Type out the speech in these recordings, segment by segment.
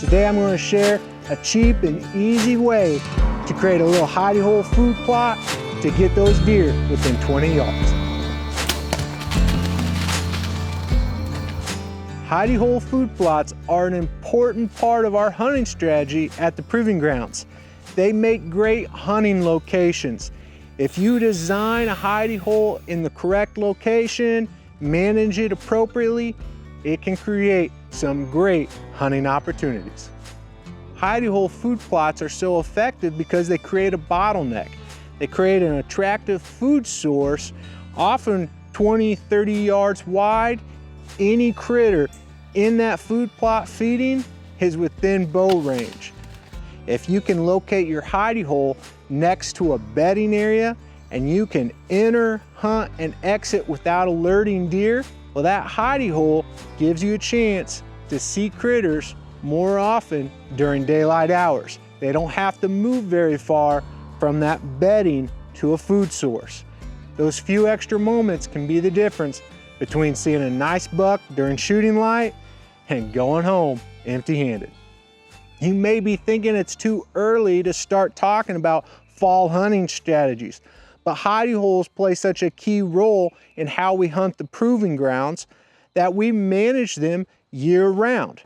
Today I'm going to share a cheap and easy way to create a little hidey hole food plot to get those deer within 20 yards. Hidey hole food plots are an important part of our hunting strategy at the proving grounds. They make great hunting locations. If you design a hidey hole in the correct location, manage it appropriately, it can create some great hunting opportunities. Hidey hole food plots are so effective because they create a bottleneck. They create an attractive food source, often 20, 30 yards wide. Any critter in that food plot feeding is within bow range. If you can locate your hidey hole next to a bedding area and you can enter, hunt, and exit without alerting deer, well, that hidey hole gives you a chance to see critters more often during daylight hours. They don't have to move very far from that bedding to a food source. Those few extra moments can be the difference between seeing a nice buck during shooting light and going home empty-handed. You may be thinking it's too early to start talking about fall hunting strategies, but hidey holes play such a key role in how we hunt the proving grounds that we manage them year-round.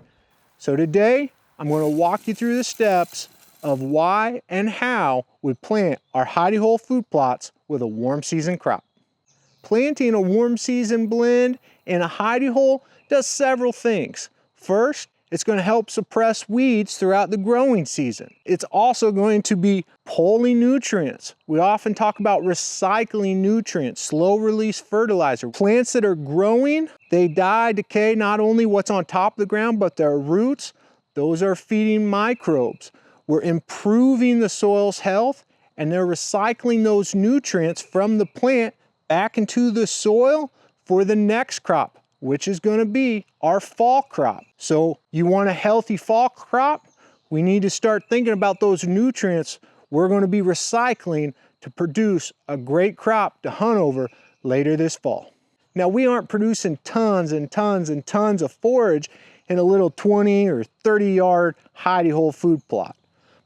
So today, I'm going to walk you through the steps of why and how we plant our hidey hole food plots with a warm season crop. Planting a warm season blend in a hidey hole does several things. First, it's going to help suppress weeds throughout the growing season. It's also going to be pulling nutrients. We often talk about recycling nutrients, slow release fertilizer. Plants that are growing, they die, decay, not only what's on top of the ground, but their roots. Those are feeding microbes. We're improving the soil's health, and they're recycling those nutrients from the plant back into the soil for the next crop, which is going to be our fall crop. So you want a healthy fall crop? We need to start thinking about those nutrients we're going to be recycling to produce a great crop to hunt over later this fall. Now, we aren't producing tons and tons and tons of forage in a little 20 or 30 yard hidey hole food plot.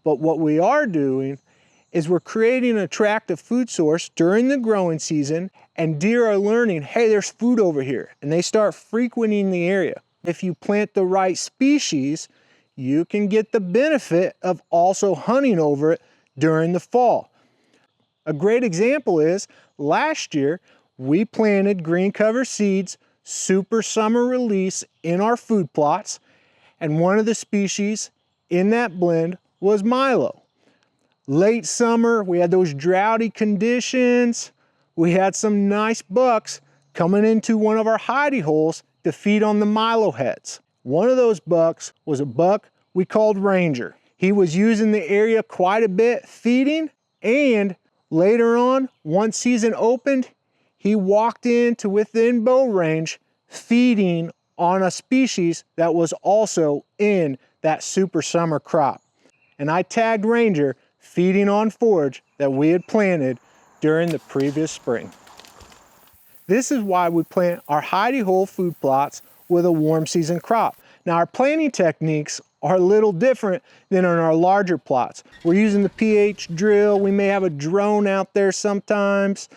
But what we are doing is we're creating an attractive food source during the growing season, and deer are learning, hey, there's food over here, and they start frequenting the area. If you plant the right species, you can get the benefit of also hunting over it during the fall. A great example is last year, we planted green cover seeds, super summer release in our food plots, and one of the species in that blend was Milo. Late summer, we had those droughty conditions. We had some nice bucks coming into one of our hidey holes to feed on the Milo heads. One of those bucks was a buck we called Ranger. He was using the area quite a bit feeding, and later on, once season opened, he walked into within bow range feeding on a species that was also in that super summer crop. And I tagged Ranger feeding on forage that we had planted during the previous spring. This is why we plant our hidey hole food plots with a warm season crop. Now, our planting techniques are a little different than on our larger plots. We're using the pH drill. We may have a drone out there sometimes.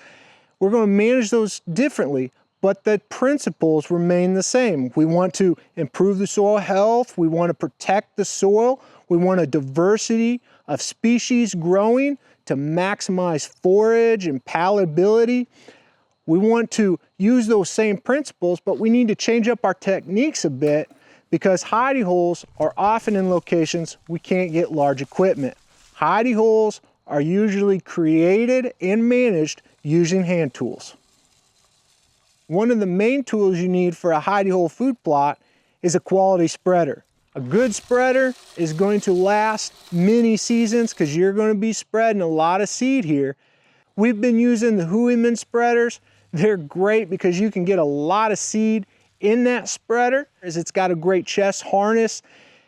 We're going to manage those differently, but the principles remain the same. We want to improve the soil health. We want to protect the soil. We want a diversity of species growing to maximize forage and palatability. We want to use those same principles, but we need to change up our techniques a bit because hidey holes are often in locations we can't get large equipment. Hidey holes are usually created and managed using hand tools. One of the main tools you need for a hidey hole food plot is a quality spreader. A good spreader is going to last many seasons because you're going to be spreading a lot of seed here. We've been using the Hooyman spreaders. They're great because you can get a lot of seed in that spreader, as it's got a great chest harness,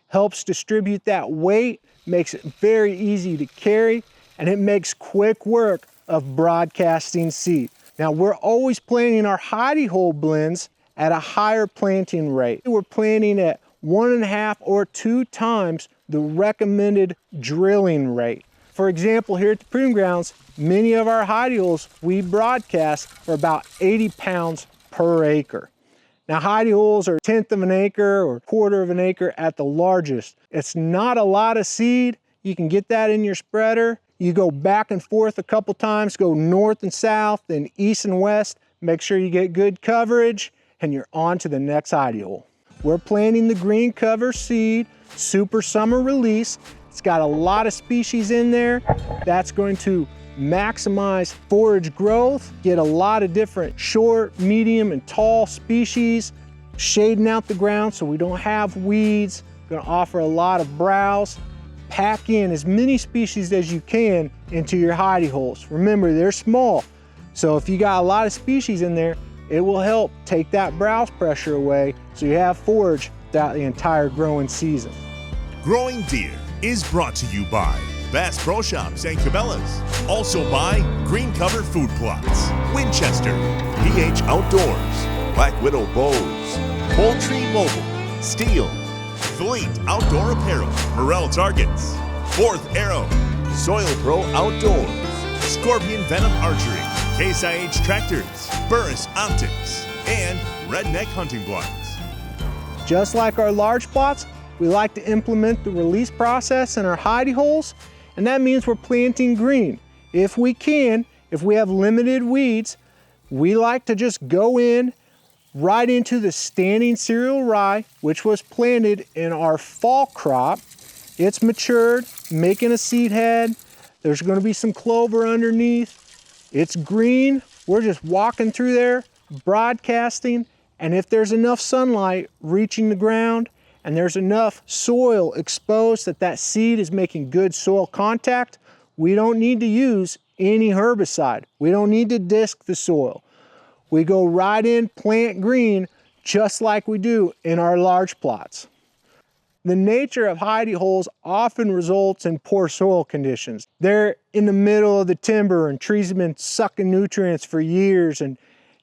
helps distribute that weight, makes it very easy to carry, and it makes quick work of broadcasting seed. Now, we're always planting our hidey hole blends at a higher planting rate. We're planting at 1.5 or 2 times the recommended drilling rate. For example, here at the proving grounds, many of our Hidey holes we broadcast for about 80 pounds per acre. Now, Hidey holes are 1/10 of an acre or 1/4 of an acre at the largest. It's not a lot of seed. You can get that in your spreader. You go back and forth a couple times, go north and south, then east and west. Make sure you get good coverage, and you're on to the next Hidey hole. We're planting the green cover seed, Super Summer Release. It's got a lot of species in there. That's going to maximize forage growth, get a lot of different short, medium, and tall species, shading out the ground so we don't have weeds. Gonna offer a lot of browse. Pack in as many species as you can into your Hidey holes. Remember, they're small, so if you got a lot of species in there, it will help take that browse pressure away so you have forage throughout the entire growing season. Growing Deer is brought to you by Bass Pro Shops and Cabela's. Also by Green Cover Food Plots, Winchester, PH Outdoors, Black Widow Bows, Poultry Mobile, Steel, Fleet Outdoor Apparel, Morel Targets, Fourth Arrow, Soil Pro Outdoors, Scorpion Venom Archery, Case IH Tractors, Burris Optics, and Redneck Hunting Blinds. Just like our large plots, we like to implement the release process in our Hidey holes, and that means we're planting green. If we can, if we have limited weeds, we like to just go in right into the standing cereal rye, which was planted in our fall crop. It's matured, making a seed head. There's going to be some clover underneath. It's green. We're just walking through there, broadcasting, and if there's enough sunlight reaching the ground and there's enough soil exposed that that seed is making good soil contact, we don't need to use any herbicide. We don't need to disc the soil. We go right in, plant green, just like we do in our large plots. The nature of Hidey holes often results in poor soil conditions. They're in the middle of the timber and trees have been sucking nutrients for years, and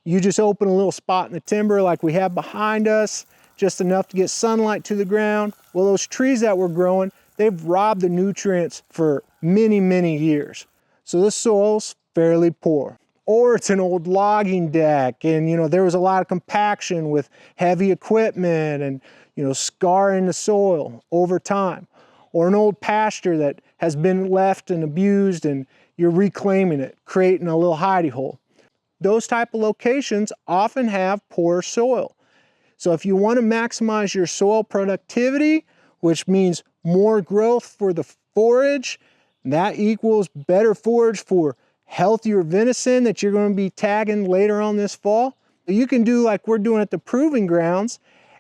you just open a little spot in the timber like we have behind us, just enough to get sunlight to the ground. Well, those trees that were growing, they've robbed the nutrients for many, many years. So the soil's fairly poor. Or it's an old logging deck and there was a lot of compaction with heavy equipment and scarring the soil over time. Or an old pasture that has been left and abused and you're reclaiming it, creating a little Hidey hole. Those type of locations often have poor soil. So if you want to maximize your soil productivity, which means more growth for the forage, that equals better forage for healthier venison that you're going to be tagging later on this fall, you can do like we're doing at the proving grounds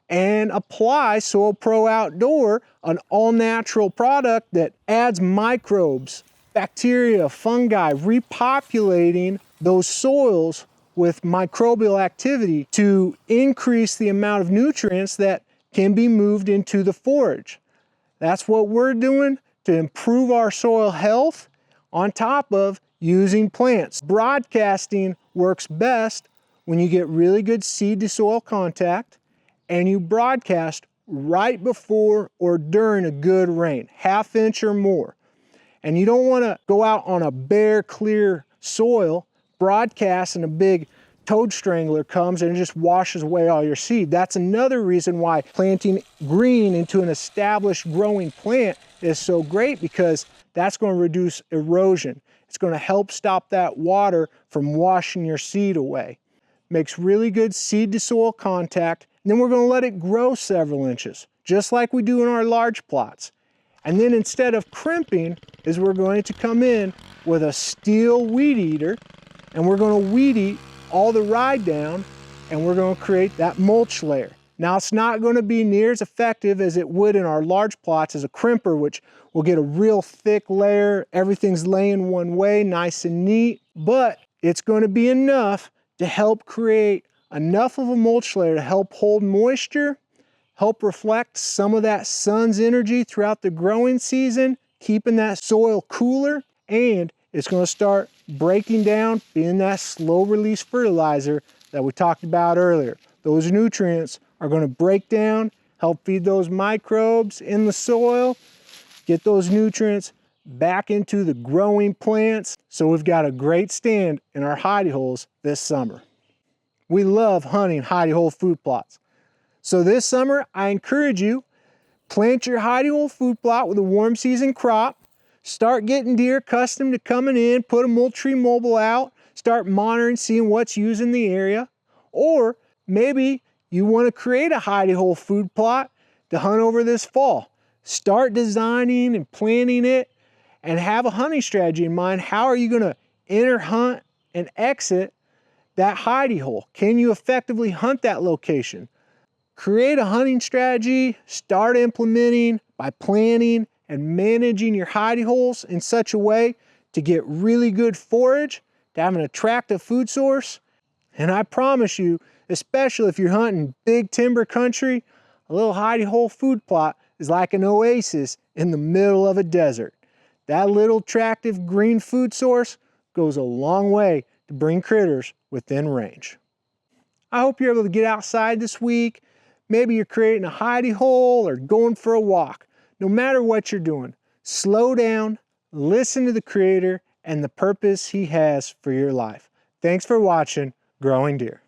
and apply Soil Pro Outdoor, an all-natural product that adds microbes, bacteria, fungi, repopulating those soils with microbial activity to increase the amount of nutrients that can be moved into the forage. That's what we're doing to improve our soil health on top of using plants. Broadcasting works best when you get really good seed to soil contact and you broadcast right before or during a good rain, 1/2 inch or more. And you don't want to go out on a bare, clear soil, broadcast, and a big toad strangler comes and it just washes away all your seed. That's another reason why planting green into an established growing plant is so great, because that's going to reduce erosion. It's going to help stop that water from washing your seed away. Makes really good seed to soil contact. And then we're going to let it grow several inches, just like we do in our large plots. And then instead of crimping, we're going to come in with a steel weed eater, and we're going to weed eat all the ride down, and we're going to create that mulch layer. Now, it's not going to be near as effective as it would in our large plots as a crimper, which will get a real thick layer. Everything's laying one way, nice and neat, but it's going to be enough to help create enough of a mulch layer to help hold moisture, help reflect some of that sun's energy throughout the growing season, keeping that soil cooler, and it's going to start breaking down, being that slow release fertilizer that we talked about earlier. Those nutrients are going to break down help feed those microbes in the soil, get those nutrients back into the growing plants. So we've got a great stand in our hidey holes this summer. We love hunting hidey hole food plots. So this summer, I encourage you, plant your hidey hole food plot with a warm season crop. Start getting deer accustomed to coming in, put a Moultrie mobile out, start monitoring, seeing what's used in the area. Or maybe you want to create a hidey hole food plot to hunt over this fall. Start designing and planning it and have a hunting strategy in mind. How are you going to enter, hunt, and exit that hidey hole? Can you effectively hunt that location? Create a hunting strategy, start implementing by planning and managing your hidey holes in such a way to get really good forage, to have an attractive food source. And I promise you, especially if you're hunting big timber country, a little hidey hole food plot is like an oasis in the middle of a desert. That little attractive green food source goes a long way to bring critters within range. I hope you're able to get outside this week. Maybe you're creating a hidey hole or going for a walk. No matter what you're doing, slow down, listen to the Creator and the purpose He has for your life. Thanks for watching Growing Deer.